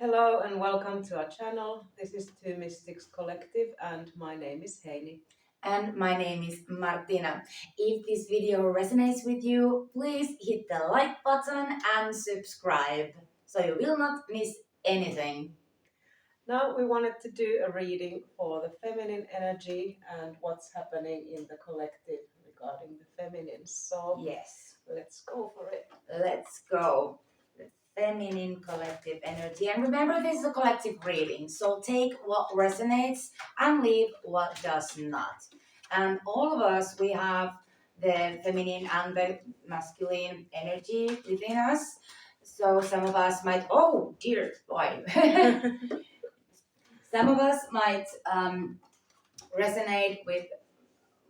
Hello and welcome to our channel. This is Two Mystics Collective and my name is Heini. And my name is Martina. If this video resonates with you, please hit the like button and subscribe so you will not miss anything. Now we wanted to do a reading for the feminine energy and what's happening in the collective regarding the feminine. So Yes, let's go for it. let's go. The feminine collective energy. And remember, this is a collective reading, so take what resonates and leave what does not. And all of us, we have the feminine and the masculine energy within us. So some of us might, oh dear, why? Some of us might resonate with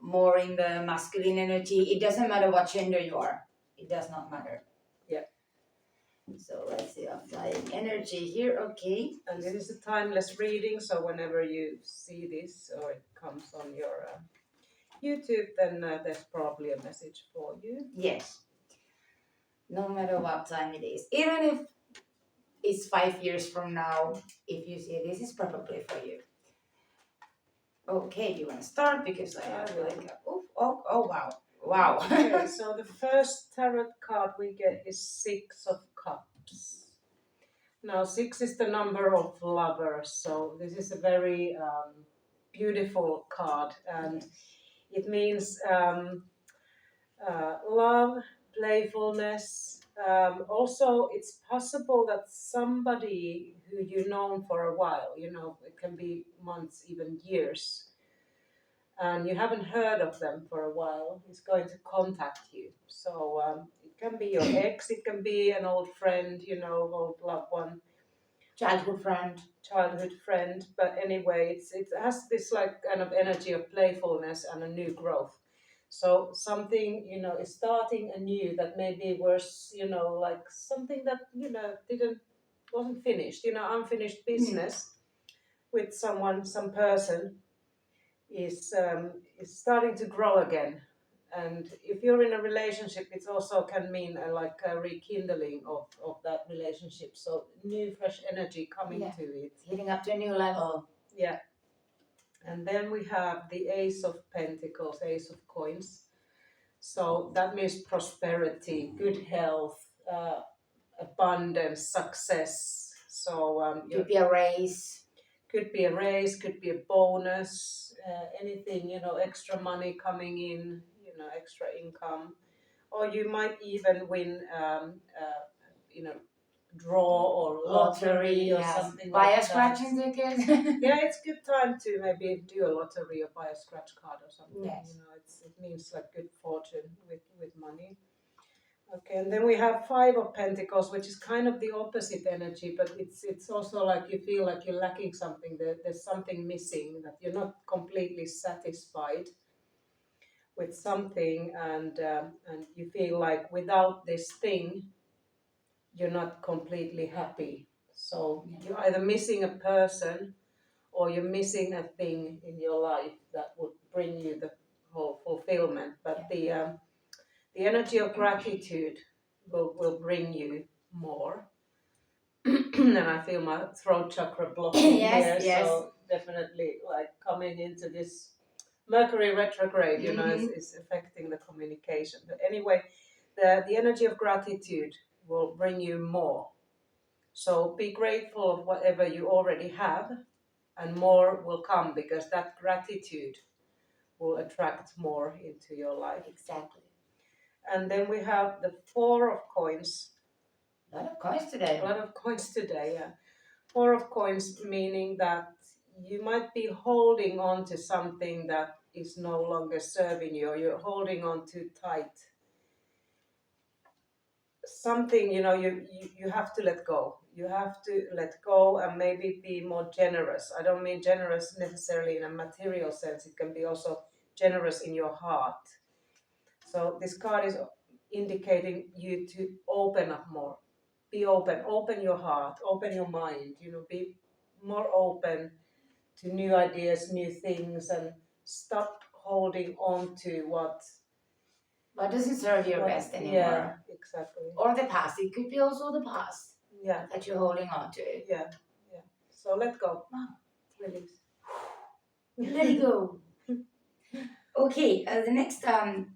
more in the masculine energy. It doesn't matter what gender you are. It does not matter. Yeah. So let's see, applying energy here. Okay. And this is a timeless reading, so whenever you see this or it comes on your YouTube, then there's probably a message for you. Yes. No matter what time it is. Even if it's 5 years from now, if you see this is probably for you. Okay, you want to start because I have like oh wow. Wow. Okay, so the first tarot card we get is Six of Cups. Now, 6 is the number of lovers, so this is a very beautiful card, and it means love, playfulness. Also, it's possible that somebody who you've known for a while, it can be months, even years, and you haven't heard of them for a while, is going to contact you. So it can be your ex, it can be an old friend, old loved one. Childhood friend. But anyway, it has this like kind of energy of playfulness and a new growth. So something, is starting anew that maybe was, like something that, wasn't finished, unfinished business with someone, some person is starting to grow again. And if you're in a relationship, it also can mean like a rekindling of that relationship. So new, fresh energy coming to it. Hitting up to a new level. Yeah. And then we have the Ace of Pentacles, Ace of Coins. So that means prosperity, good health, abundance, success. So could be a raise. Could be a raise, could be a bonus, anything, extra money coming in, extra income. Or you might even win, draw or lottery or something buy like a scratching ticket. Yeah, it's good time to maybe do a lottery or buy a scratch card or something. Yes. It means like good fortune with money. Okay, and then we have Five of Pentacles, which is kind of the opposite energy, but it's also like you feel like you're lacking something. There's something missing, that you're not completely satisfied with something, and you feel like without this thing, you're not completely happy. So you're either missing a person or you're missing a thing in your life that would bring you the whole fulfillment. But the energy of gratitude will bring you more. And I feel my throat chakra blocking here. So definitely like coming into this Mercury retrograde, is affecting the communication. But anyway, the energy of gratitude will bring you more. So be grateful of whatever you already have, and more will come, because that gratitude will attract more into your life. Exactly. And then we have the Four of Coins. A lot of coins today, yeah. Four of Coins, meaning that you might be holding on to something that is no longer serving you, or you're holding on too tight. Something, you have to let go. You have to let go and maybe be more generous. I don't mean generous necessarily in a material sense. It can be also generous in your heart. So this card is indicating you to open up more. Be open your heart, open your mind, be more open to new ideas, new things, and stop holding on to what doesn't serve your best anymore. Yeah, exactly. Or the past. It could be also the past. Yeah. That you're holding on to. Yeah. So let go. Wow. Release. Let it go. Okay, the next I'm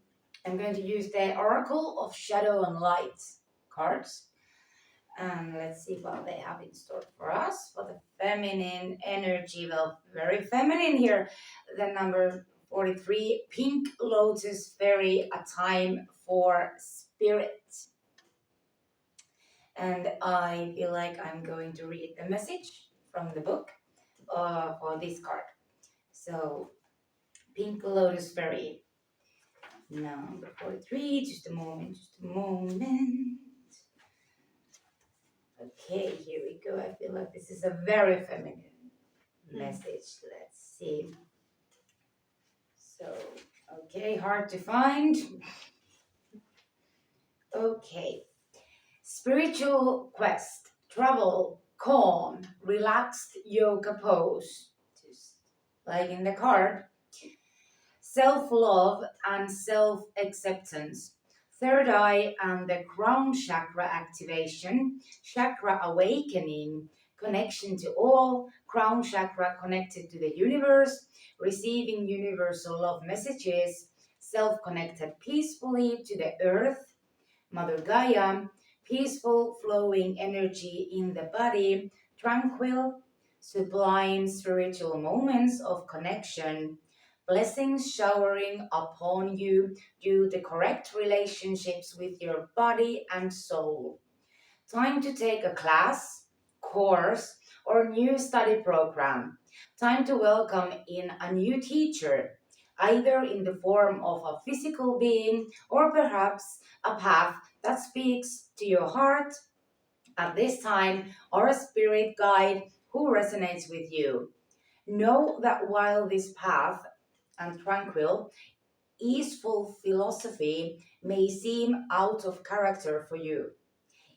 going to use the Oracle of Shadow and Light cards. And let's see what they have in store for us for the feminine energy. Well, very feminine here. The number 43, Pink Lotus Fairy, a time for spirit. And I feel like I'm going to read the message from the book for this card. So, Pink Lotus Fairy, number 43, just a moment, just a moment. Okay, here we go. I feel like this is a very feminine message. Let's see. So, okay, hard to find. Okay. Spiritual quest, travel, calm, relaxed yoga pose. Just like in the card. Self-love and self-acceptance. Third eye and the crown chakra activation, chakra awakening, connection to all, crown chakra connected to the universe, receiving universal love messages, self-connected peacefully to the earth, Mother Gaia, peaceful flowing energy in the body, tranquil, sublime spiritual moments of connection, blessings showering upon you due to correct relationships with your body and soul. Time to take a class, course, or new study program. Time to welcome in a new teacher, either in the form of a physical being or perhaps a path that speaks to your heart at this time, or a spirit guide who resonates with you. Know that while this path and tranquil, easeful philosophy may seem out of character for you,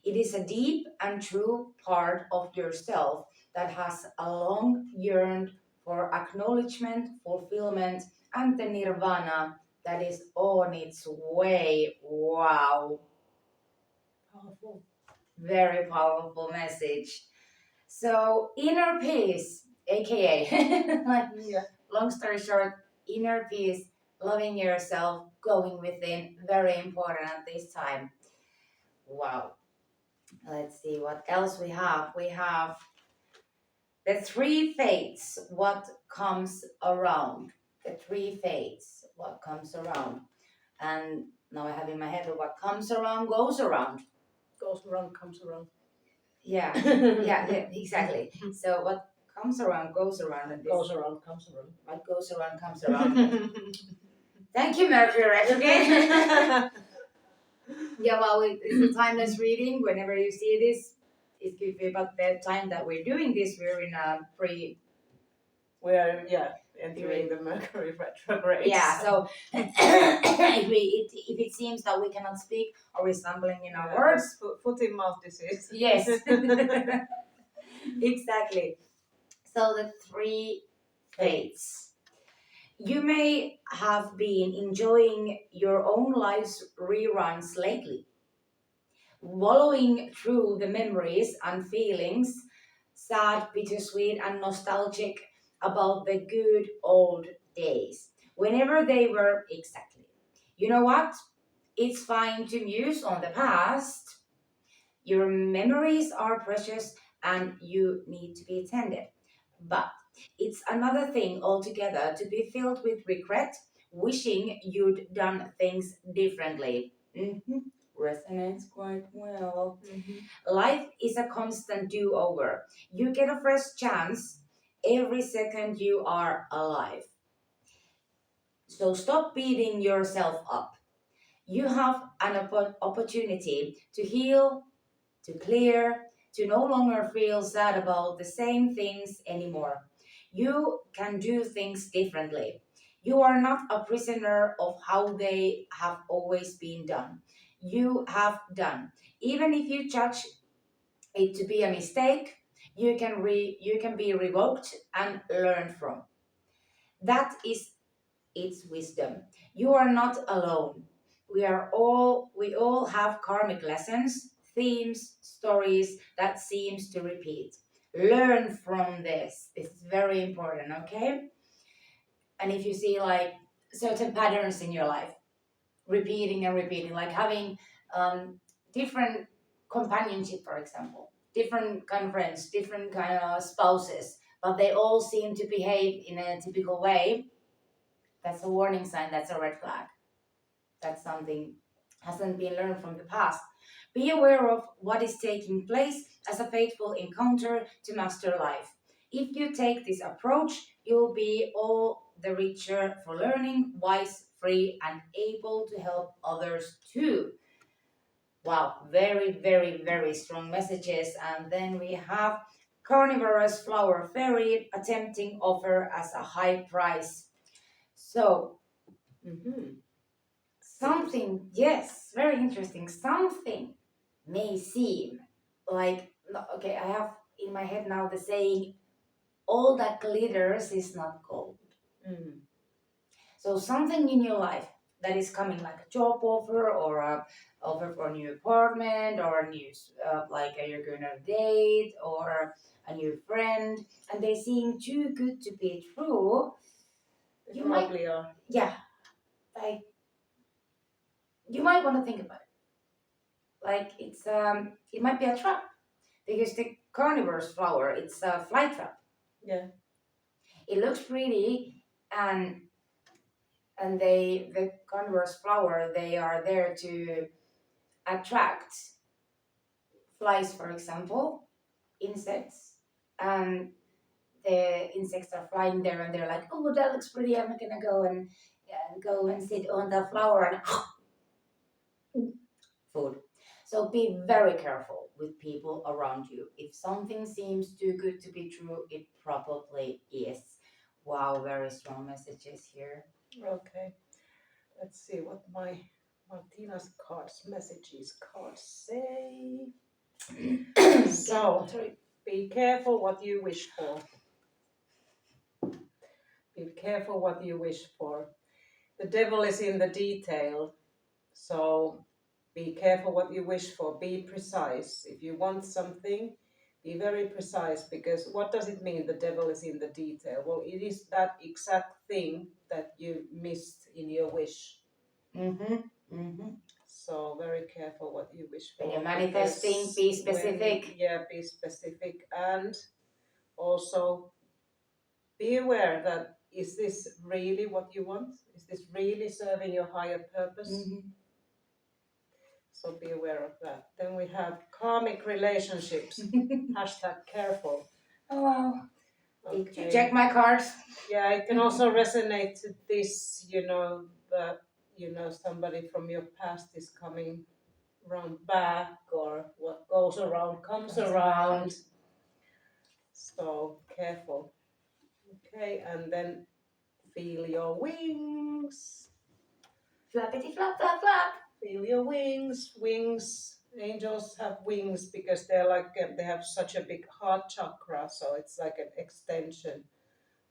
it is a deep and true part of yourself that has a long yearned for acknowledgement, fulfillment, and the nirvana that is on its way. Wow, Powerful. very powerful message. So, inner peace, aka, like, Yeah. long story short, inner peace, loving yourself, going within, very important at this time. Wow. Let's see what else we have. We have the three fates, what comes around. The three fates, what comes around. And now I have in my head what comes around goes around. Goes around, comes around. Yeah, yeah, exactly. So what comes around goes around, and this Goes around, comes around. what goes around comes around. Thank you, Mercury retrograde. Yeah, well, it's a timeless reading. Whenever you see this, it could be about the time that we're doing this. We're in a pre. We're entering the Mercury retrograde. Yeah, so if it seems that we cannot speak or we're stumbling in our words, foot in mouth disease. yes, exactly. So the three fates. You may have been enjoying your own life's reruns lately, wallowing through the memories and feelings, sad, bittersweet, and nostalgic about the good old days, whenever they were exactly. You know what? It's fine to muse on the past. Your memories are precious and you need to be tended. But it's another thing altogether to be filled with regret, wishing you'd done things differently. Resonates quite well. Life is a constant do over. You get a fresh chance every second you are alive. So stop beating yourself up. You have an opportunity to heal, to clear, to no longer feel sad about the same things anymore. You can do things differently. You are not a prisoner of how they have always been done. You have done. Even if you judge it to be a mistake, you can be revoked and learn from. That is its wisdom. You are not alone. We all have karmic lessons, themes, stories that seems to repeat. Learn from this. This is very important, okay? And if you see like certain patterns in your life, repeating and repeating, like having different companionship, for example, different kind of friends, different kind of spouses, but they all seem to behave in a typical way, that's a warning sign, that's a red flag. That's something hasn't been learned from the past. Be aware of what is taking place as a faithful encounter to master life. If you take this approach, you'll be all the richer for learning, wise, free, and able to help others too. Wow, very, very, very strong messages. And then we have carnivorous flower fairy, a tempting offer as a high price. So, something, yes, very interesting. Something may seem like, okay, I have in my head now the saying, all that glitters is not gold. So something in your life that is coming, like a job offer or a offer for a new apartment or a new, you're going on a date or a new friend, and they seem too good to be true. They probably are. Yeah, like you might want to think about it. Like it might be a trap because the carnivorous flower, it's a fly trap. Yeah. It looks pretty, and the carnivorous flower, they are there to attract flies, for example, insects, and the insects are flying there, and they're like, oh, that looks pretty. I'm gonna go and sit on the flower and food. So be very careful with people around you. If something seems too good to be true, it probably is. Wow, very strong messages here. Okay. Let's see what my Martina's messages cards say. So, be careful what you wish for. Be careful what you wish for. The devil is in the detail. So, be careful what you wish for. Be precise. If you want something, be very precise, because what does it mean the devil is in the detail? Well, it is that exact thing that you missed in your wish. So very careful what you wish for. When you're manifesting, be specific. Be specific, and also be aware that is this really what you want? Is this really serving your higher purpose? So be aware of that. Then we have karmic relationships. Hashtag careful. Oh wow. Okay. Did you check my cards? Yeah, it can also resonate to this, that somebody from your past is coming round back, or what goes around comes around. So careful. Okay, and then feel your wings. Flappity flap flap flap. Feel your wings. Wings. Angels have wings because they have such a big heart chakra, so it's like an extension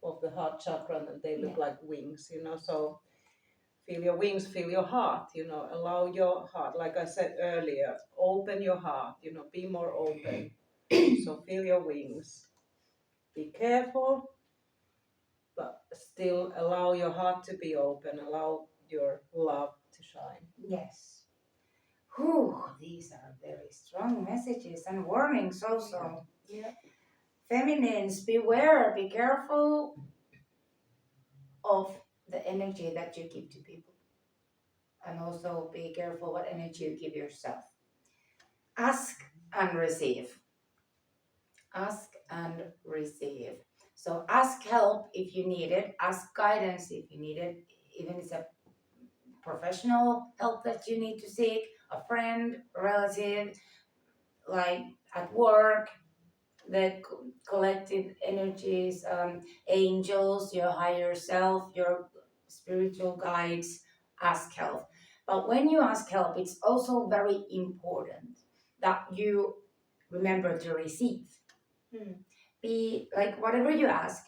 of the heart chakra, and they look like wings, So feel your wings, feel your heart, allow your heart, like I said earlier, open your heart, be more open. So feel your wings. Be careful, but still allow your heart to be open, allow your love to shine. Yes. Whew, these are very strong messages and warnings also. Yeah. Feminines, beware, be careful of the energy that you give to people. And also be careful what energy you give yourself. Ask and receive. Ask and receive. So ask help if you need it. Ask guidance if you need it. Even if it's a professional help that you need to seek, a friend, a relative, like at work, the collective energies, angels, your higher self, your spiritual guides, ask help. But when you ask help, it's also very important that you remember to receive. Be like whatever you ask,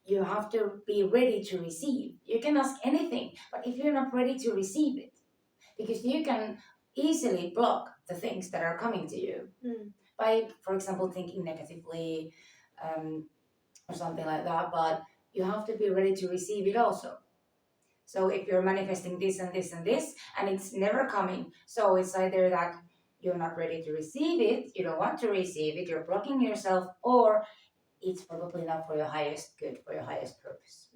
you have to be ready to receive. You can ask anything, but if you're not ready to receive it, because you can easily block the things that are coming to you. by, for example, thinking negatively, or something like that. But you have to be ready to receive it also. So if you're manifesting this and this and this, and it's never coming, so it's either that you're not ready to receive it, you don't want to receive it, you're blocking yourself, or it's probably not for your highest good, for your highest purpose.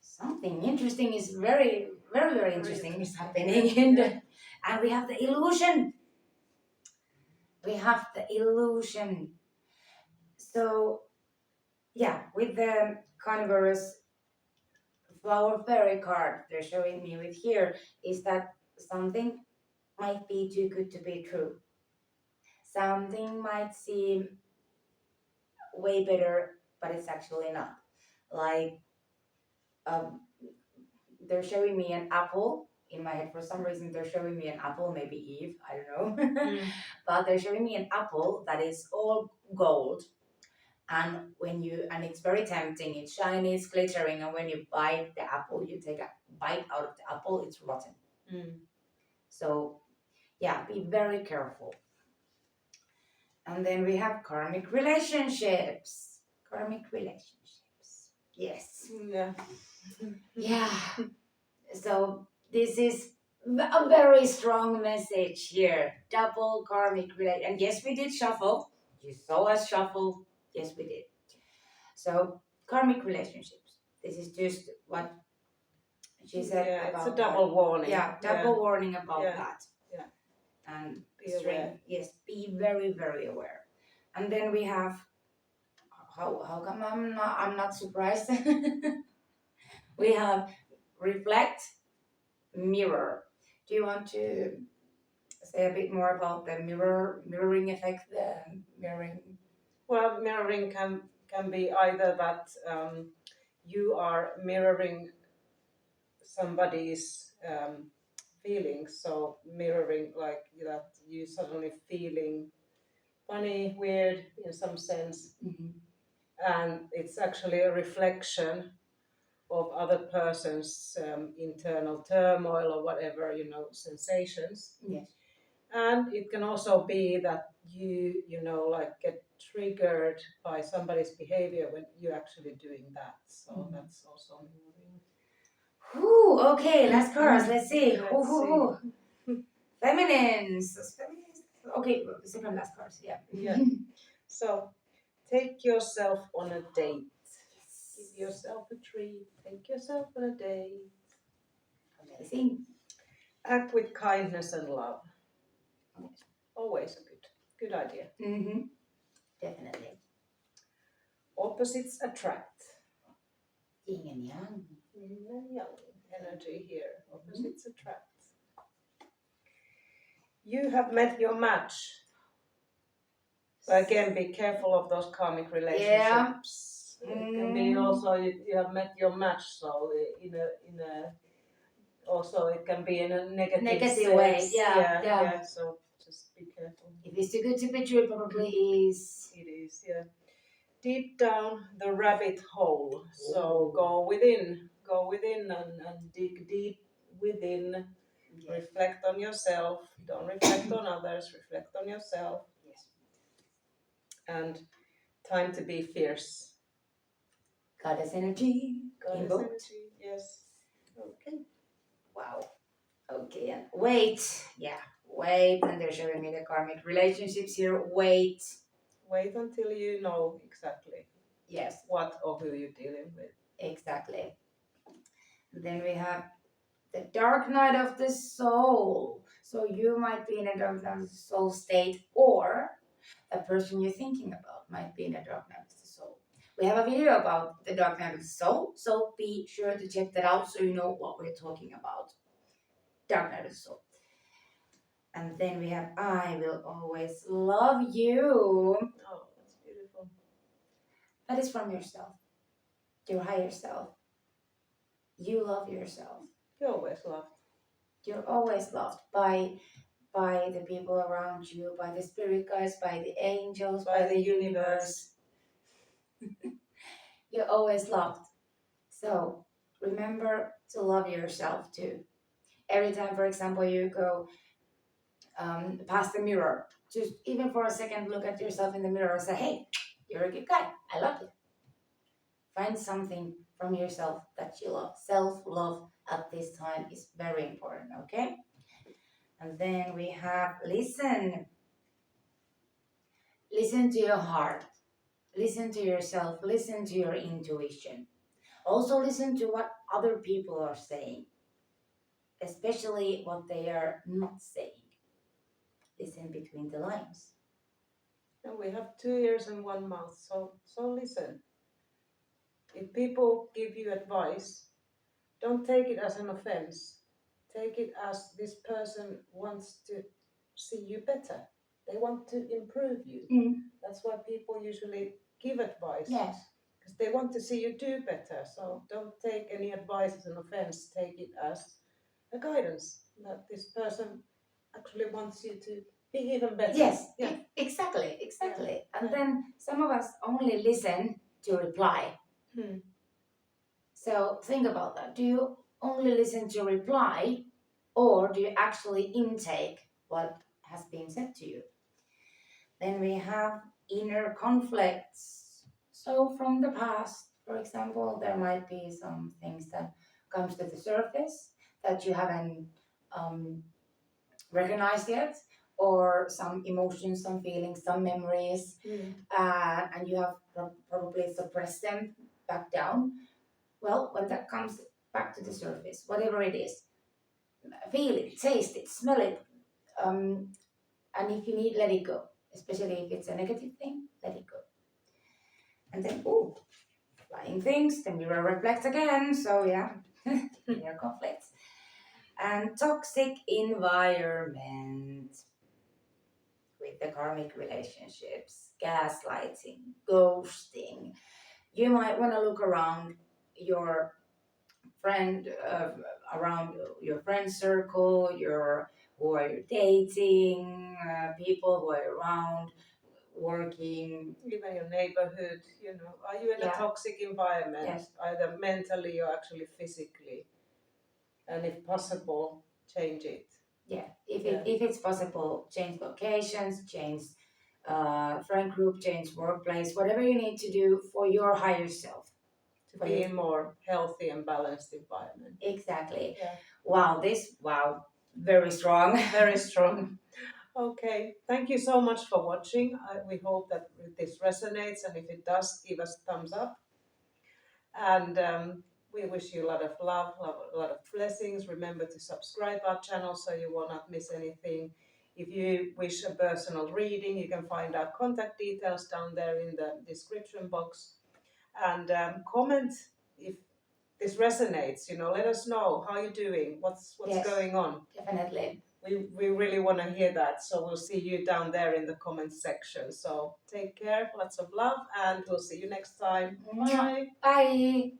Something interesting is very, very, very interesting is happening. And we have the illusion. We have the illusion. So, yeah, with the carnivorous flower fairy card they're showing me with here is that something might be too good to be true. Something might seem way better, but it's actually not. Like, um, they're showing me an apple in my head. For some reason, they're showing me an apple, maybe Eve, I don't know. But they're showing me an apple that is all gold. And and it's very tempting, it's shiny, it's glittering, and when you bite the apple, you take a bite out of the apple, it's rotten. So, yeah, be very careful. And then we have karmic relationships. Karmic relationships. Yes. Yeah. Yeah. So this is a very strong message here. Double karmic relate. And yes, we did shuffle. You saw us shuffle. Yes, we did. So karmic relationships. This is just what she said Yeah, about it's a double warning. Yeah, double warning about that. Yeah. And Be aware. Yes, be very, very aware. And then we have how come I'm not surprised? We have reflect, mirror. Do you want to say a bit more about the mirroring effect, the mirroring? Well, mirroring can be either that you are mirroring somebody's feelings, so mirroring like that you suddenly feeling funny, weird in some sense, and it's actually a reflection of other person's internal turmoil or whatever, sensations. Yes. And it can also be that like get triggered by somebody's behavior when you're actually doing that. So that's also moving. Ooh, okay, last cards. Let's see. Let's see. Feminines. Okay, second last cards. Yeah. Yeah. So take yourself on a date. Give yourself a treat. Take yourself on a date. Amazing. Act with kindness and love. Always a good idea. Definitely. Opposites attract. Yin and yang. Yin and yang energy here. Opposites attract. You have met your match. But again, be careful of those karmic relationships. Yeah. It can be also you have met your match, so in a also it can be in a negative way. sense. Yeah. So just be careful. If it's too good to be true, it probably is. It is, yeah. Deep down the rabbit hole. So go within and dig deep within. Yeah. Reflect on yourself. Don't reflect on others. Reflect on yourself. Yes. And time to be fierce. Goddess energy. Goddess energy. Yes. Okay. Wow. Okay, and wait. Yeah, wait. And they're showing me the karmic relationships here. Wait. Wait until you know exactly. Yes. What or who you're dealing with. Exactly. And then we have the dark night of the soul. So you might be in a dark night of the soul state, or the person you're thinking about might be in a dark night of the soul. We have a video about the dark night of the soul, so be sure to check that out so you know what we're talking about. Dark night of the soul. And then we have I will always love you. Oh, that's beautiful. That is from yourself, your higher self. You love yourself. You're always loved. You're always loved by the people around you, by the spirit guides, by the angels, by the universe. You're always loved. So remember to love yourself too. Every time, for example, you go past the mirror Just even for a second, look at yourself in the mirror and say, hey, you're a good guy. I love you. Find something from yourself that you love. Self-love at this time is very important, okay? And then we have listen. Listen to your heart. Listen to yourself. Listen to your intuition. Also listen to what other people are saying, especially what they are not saying. Listen between the lines. And we have 2 ears and one mouth, so listen. If people give you advice, don't take it as an offense. Take it as this person wants to see you better. They want to improve you. That's why people usually give advice. Yes. Because they want to see you do better. So don't take any advice as an offense. Take it as a guidance that this person actually wants you to be even better. Yes, Yeah. exactly. Yeah. And then some of us only listen to reply. So think about that. Do you only listen to reply, or do you actually intake what has been said to you? Then we have inner conflicts. So from the past, for example, there might be some things that comes to the surface that you haven't recognized yet, or some emotions, some feelings, some memories, and you have probably suppressed them back down. Well, when that comes back to the surface, whatever it is, feel it, taste it, smell it, and if you need, let it go. Especially if it's a negative thing, let it go. And then, flying things, the mirror reflects again. So yeah, inner conflicts. And toxic environment with the karmic relationships, gaslighting, ghosting. You might want to look around your friend, around your friend circle, who are you dating, people who are around, working. Even your neighborhood, are you in a toxic environment? Yes. Either mentally or actually physically? And if possible, change it. Yeah, if it's possible, change locations, change friend group, change workplace, whatever you need to do for your higher self. To be in more healthy and balanced environment. Exactly. Yeah. Wow, very strong. Very strong. Okay, thank you so much for watching. We hope that this resonates, and if it does, give us a thumbs up. And we wish you a lot of love, a lot of blessings. Remember to subscribe our channel so you will not miss anything. If you wish a personal reading, you can find our contact details down there in the description box. And comment if this resonates. Let us know how you're doing, what's going on. Definitely. We really want to hear that. So we'll see you down there in the comments section. So take care, lots of love, and we'll see you next time. Bye. Bye.